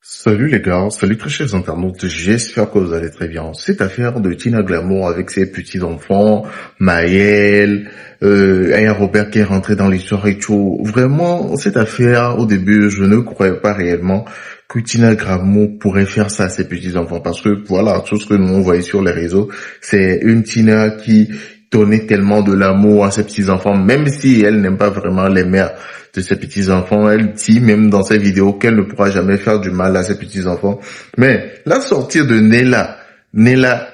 Salut les gars, salut très chers internautes, j'espère que vous allez très bien. Cette affaire de Tina Glamour avec ses petits-enfants, Maël, Aya Robert qui est rentré dans l'histoire et tout, vraiment, cette affaire, au début, je ne croyais pas réellement que Tina Glamour pourrait faire ça à ses petits-enfants parce que voilà, tout ce que nous on voyait sur les réseaux, c'est une Tina qui donnait tellement de l'amour à ses petits-enfants, même si elle n'aime pas vraiment les mères de ses petits-enfants. Elle dit même dans ses vidéos qu'elle ne pourra jamais faire du mal à ses petits-enfants. Mais la sortie de Nella,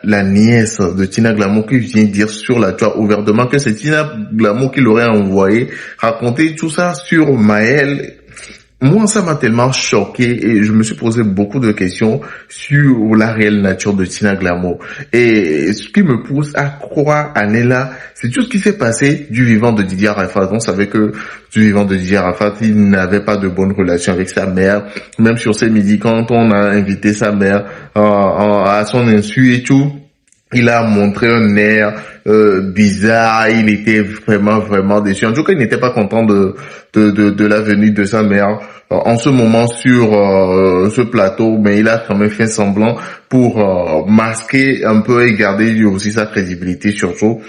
la nièce de Tina Glamour, qui vient dire sur la toile ouvertement que c'est Tina Glamour qui l'aurait envoyé raconter tout ça sur Maël. Moi, ça m'a tellement choqué et je me suis posé beaucoup de questions sur la réelle nature de Tina Glamour. Et ce qui me pousse à croire à Nella, c'est tout ce qui s'est passé du vivant de Didier Arafat. On savait que du vivant de Didier Arafat, il n'avait pas de bonne relation avec sa mère. Même sur ses midis, quand on a invité sa mère à son insu et tout, il a montré un air bizarre, il était vraiment déçu. En tout cas, il n'était pas content de la venue de sa mère en ce moment sur ce plateau, mais il a quand même fait semblant pour masquer un peu et garder lui aussi sa crédibilité surtout.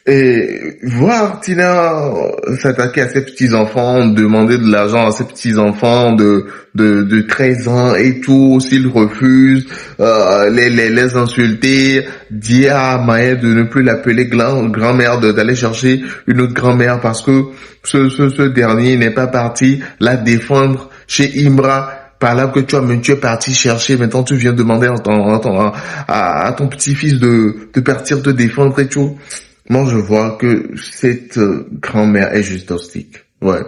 Et voir Tina s'attaquer à ses petits-enfants, demander de l'argent à ses petits-enfants de 13 ans et tout, s'ils refusent, les insulter, dire à Maëlle de ne plus l'appeler grand-mère, d'aller chercher une autre grand-mère parce que ce dernier n'est pas parti la défendre chez Imbra. Par là que tu es parti chercher, maintenant tu viens demander à ton petit-fils de partir te défendre et tout. Moi, je vois que cette grand-mère est juste toxique. Ouais.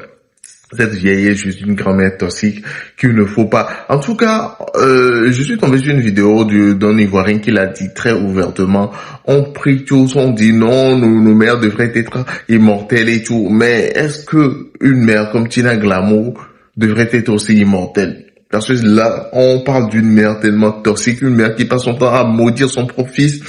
Cette vieille est juste une grand-mère toxique qu'il ne faut pas. En tout cas, je suis tombé sur une vidéo d'un Ivoirien qui l'a dit très ouvertement. On prie tous, on dit non, nos mères devraient être immortelles et tout. Mais est-ce que une mère comme Tina Glamour devrait être aussi immortelle? Parce que là, on parle d'une mère tellement toxique, une mère qui passe son temps à maudire son propre fils.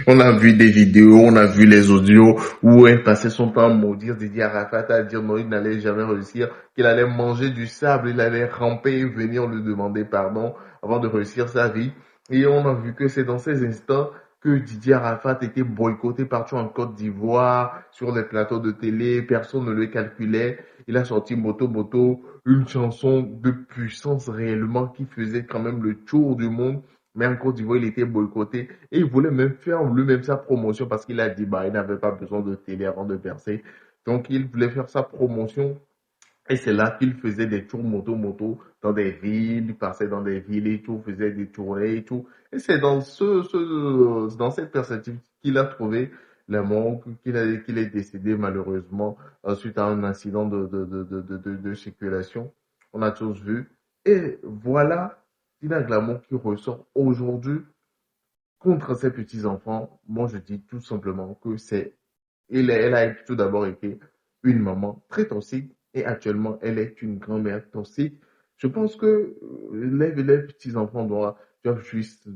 On a vu des vidéos, on a vu les audios où elle passait son temps à maudire Didier Arafat, à dire non, il n'allait jamais réussir, qu'il allait manger du sable, il allait ramper et venir lui demander pardon avant de réussir sa vie. Et on a vu que c'est dans ces instants que Didier Arafat était boycotté partout en Côte d'Ivoire, sur les plateaux de télé, personne ne le calculait. Il a sorti Moto Moto, une chanson de puissance réellement qui faisait quand même le tour du monde. Mais en Côte d'Ivoire, il était boycotté et il voulait même faire lui-même sa promotion parce qu'il a dit bah il n'avait pas besoin de télé avant de percer. Donc il voulait faire sa promotion et c'est là qu'il faisait des tours moto dans des villes, il passait dans des villes et tout, faisait des tournées et tout. Et c'est dans dans cette perspective qu'il a trouvé la mort, qu'il est décédé malheureusement suite à un incident de circulation. On a tous vu. Et voilà Tina Glamour qui ressort aujourd'hui contre ses petits-enfants. Moi, je dis tout simplement que elle a tout d'abord été une maman très toxique et actuellement, elle est une grand-mère toxique. Je pense que les petits-enfants doivent juste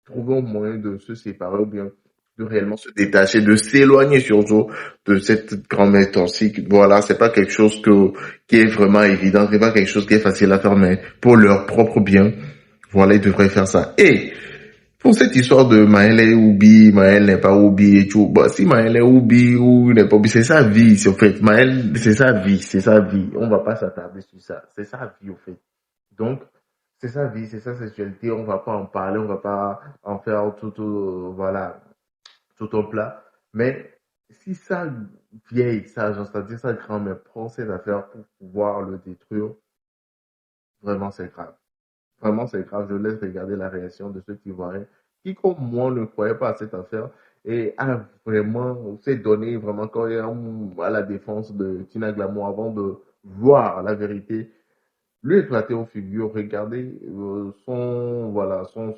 trouver un moyen de se séparer ou bien de réellement se détacher, de s'éloigner surtout de cette grand-mère toxique. Voilà, c'est pas quelque chose qui est vraiment évident, c'est pas quelque chose qui est facile à faire, mais pour leur propre bien, voilà, ils devraient faire ça. Et pour cette histoire de Maël est Oubi, Maël n'est pas Oubi et tout, bah, si Maël est Oubi ou n'est pas Oubi, c'est sa vie, en fait. Maël, c'est sa vie, c'est sa vie. On va pas s'attarder sur ça. C'est sa vie, au fait. Donc, c'est sa vie, c'est sa sexualité. On va pas en parler, on va pas en faire voilà, tout au plat. Mais si sa vieille sage, c'est-à-dire sa grand-mère prend cette affaire pour pouvoir le détruire, vraiment c'est grave. Vraiment, c'est grave. Je laisse regarder la réaction de ceux qui voient, qui, comme moi, ne croyaient pas à cette affaire et a vraiment s'est donné vraiment quand il est à la défense de Tina Glamour avant de voir la vérité, lui éclater aux figures. Regardez voilà, son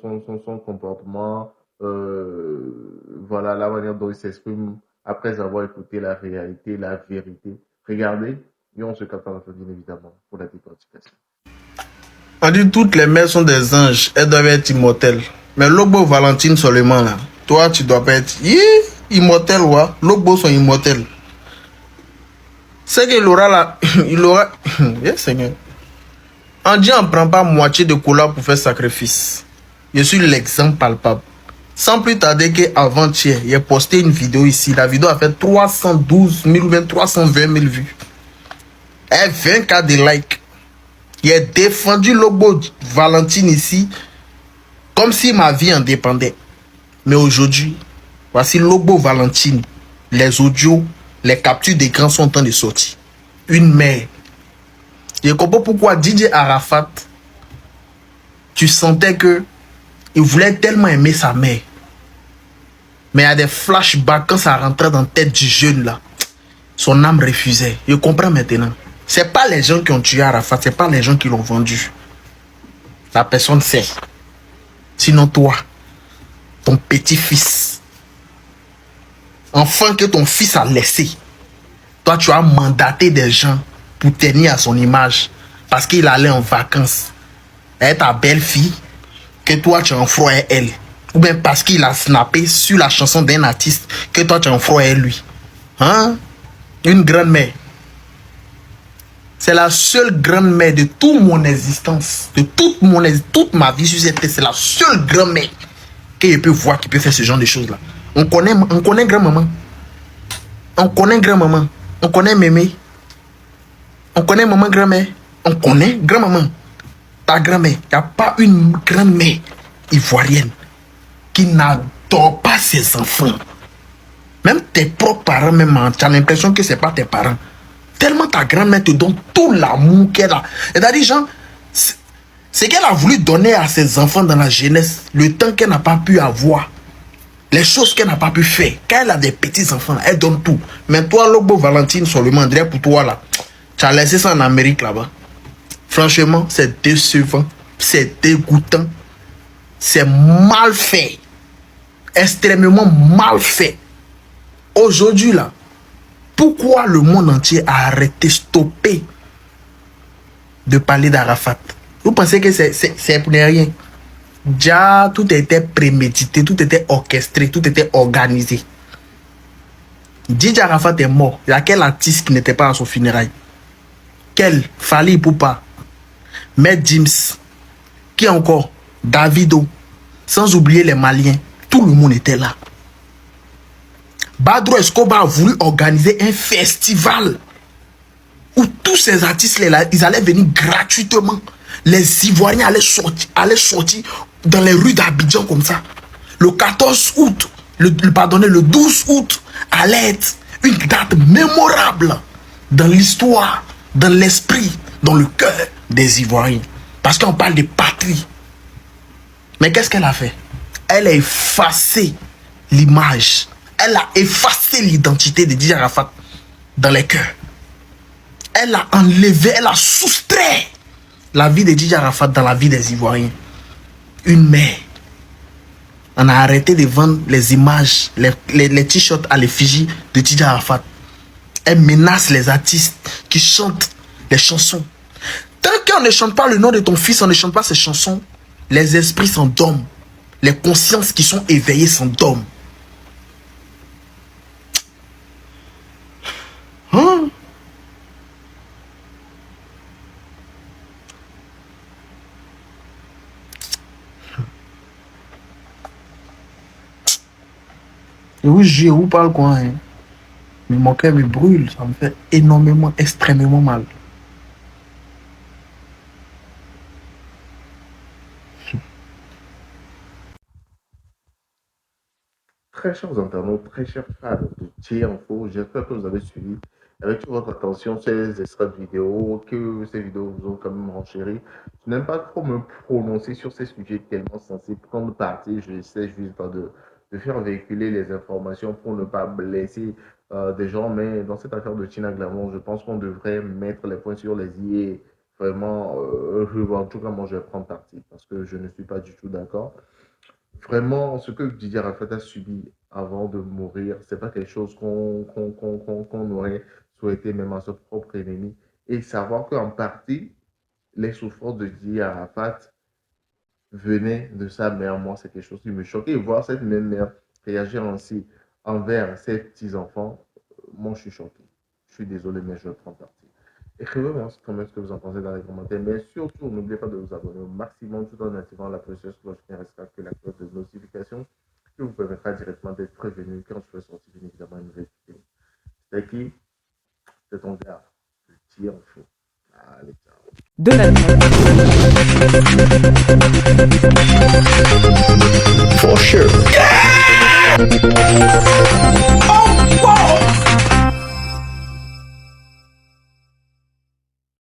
comportement, voilà, la manière dont il s'exprime après avoir écouté la réalité, la vérité. Regardez, et on se capte à la fin, bien évidemment, pour la décortication. On dit toutes les mères sont des anges, elles doivent être immortelles. Mais Lobo Valentine seulement là, toi tu dois pas être immortel, ouais. Lobo sont immortels. C'est qu'il aura là, il aura, yes, Seigneur. On dit on ne prend pas moitié de cola pour faire sacrifice. Je suis l'exemple palpable. Sans plus tarder qu'avant-hier, j'ai posté une vidéo ici. La vidéo a fait 312 000 ou bien 320 000 vues. Et 20 000 de likes. J'ai défendu Lobo Valentine ici comme si ma vie en dépendait. Mais aujourd'hui, voici Lobo Valentine. Les audios, les captures d'écran sont en train de sortir. Une mère. Je comprends pourquoi DJ Arafat, tu sentais que il voulait tellement aimer sa mère. Mais il y a des flashbacks quand ça rentrait dans la tête du jeune là. Son âme refusait. Je comprends maintenant. C'est pas les gens qui ont tué Arafat, c'est pas les gens qui l'ont vendu. La personne sait. Sinon toi, ton petit-fils, enfant que ton fils a laissé, toi tu as mandaté des gens pour tenir à son image parce qu'il allait en vacances. Elle est ta belle-fille, que toi tu en froid à elle. Ou bien parce qu'il a snappé sur la chanson d'un artiste que toi tu en froid à lui. Hein? Une grande-mère. C'est la seule grand-mère de toute mon existence, de toute ma vie sur cette terre. C'est la seule grand-mère que je peux voir qui peut faire ce genre de choses-là. On connaît grand-maman. On connaît grand-maman. On connaît mémé. On connaît maman grand-mère. On connaît grand-maman. Ta grand-mère. Il n'y a pas une grand-mère ivoirienne qui n'adore pas ses enfants. Même tes propres parents, même, tu as l'impression que ce n'est pas tes parents. Tellement ta grand-mère te donne tout l'amour qu'elle a. C'est-à-dire, genre, ce qu'elle a voulu donner à ses enfants dans la jeunesse, le temps qu'elle n'a pas pu avoir, les choses qu'elle n'a pas pu faire, quand elle a des petits-enfants, elle donne tout. Mais toi, Lobo Valentine, seulement, André, pour toi, là, tu as laissé ça en Amérique, là-bas. Franchement, c'est décevant, c'est dégoûtant, c'est mal fait, extrêmement mal fait. Aujourd'hui, là, pourquoi le monde entier a arrêté, stoppé de parler d'Arafat? Vous pensez que c'est pour rien? Déjà, tout était prémédité, tout était orchestré, tout était organisé. DJ Arafat est mort. Il y a quel artiste qui n'était pas à son funérail? Quel? Fally Ipupa, Maître Gims, qui encore? Davido, sans oublier les Maliens. Tout le monde était là. Badro Escobar a voulu organiser un festival où tous ces artistes-là, ils allaient venir gratuitement. Les Ivoiriens allaient sortir dans les rues d'Abidjan comme ça. Le 14 août, le 12 août, allait être une date mémorable dans l'histoire, dans l'esprit, dans le cœur des Ivoiriens. Parce qu'on parle de patrie. Mais qu'est-ce qu'elle a fait? Elle a effacé l'image. Elle a effacé l'identité de DJ Arafat dans les cœurs. Elle a enlevé, elle a soustrait la vie de DJ Arafat dans la vie des Ivoiriens. Une mère. On a arrêté de vendre les images, les t-shirts à l'effigie de DJ Arafat. Elle menace les artistes qui chantent les chansons. Tant qu'on ne chante pas le nom de ton fils, on ne chante pas ses chansons, les esprits s'endorment. Les consciences qui sont éveillées s'endorment. Hein? Et oui, je vous parle quoi, hein? Mais mon cœur me brûle, ça me fait énormément, extrêmement mal. Très chers internautes, très chers fans de T-Info, j'espère que vous avez suivi avec toute votre attention ces extraits de vidéos, que ces vidéos vous ont quand même renchéri. Je n'aime pas trop me prononcer sur ces sujets tellement sensibles. Prendre parti, je sais juste de faire véhiculer les informations pour ne pas blesser des gens. Mais dans cette affaire de Tina Glamour, je pense qu'on devrait mettre les points sur les i et vraiment, en tout cas, moi je vais prendre parti parce que je ne suis pas du tout d'accord. Vraiment, ce que Didier Rafet a subi avant de mourir, c'est pas quelque chose qu'on aurait souhaité même à son propre ennemi. Et savoir qu'en partie, les souffrances de Didier Arafat venaient de sa mère, moi, c'est quelque chose qui me choque. Et voir cette même mère réagir ainsi envers ses petits-enfants, moi, je suis choqué. Je suis désolé, mais je prends parti. Écrivez-moi quand même ce que vous en pensez dans les commentaires. Mais surtout, n'oubliez pas de vous abonner au maximum tout en activant la précieuse cloche qui ne restera que la cloche de notification qui vous permettra directement d'être prévenu quand je vais sortir bien évidemment une nouvelle vidéo. C'est qui? C'est ton gars. Le tir en feu. Allez, ciao. De la For sure.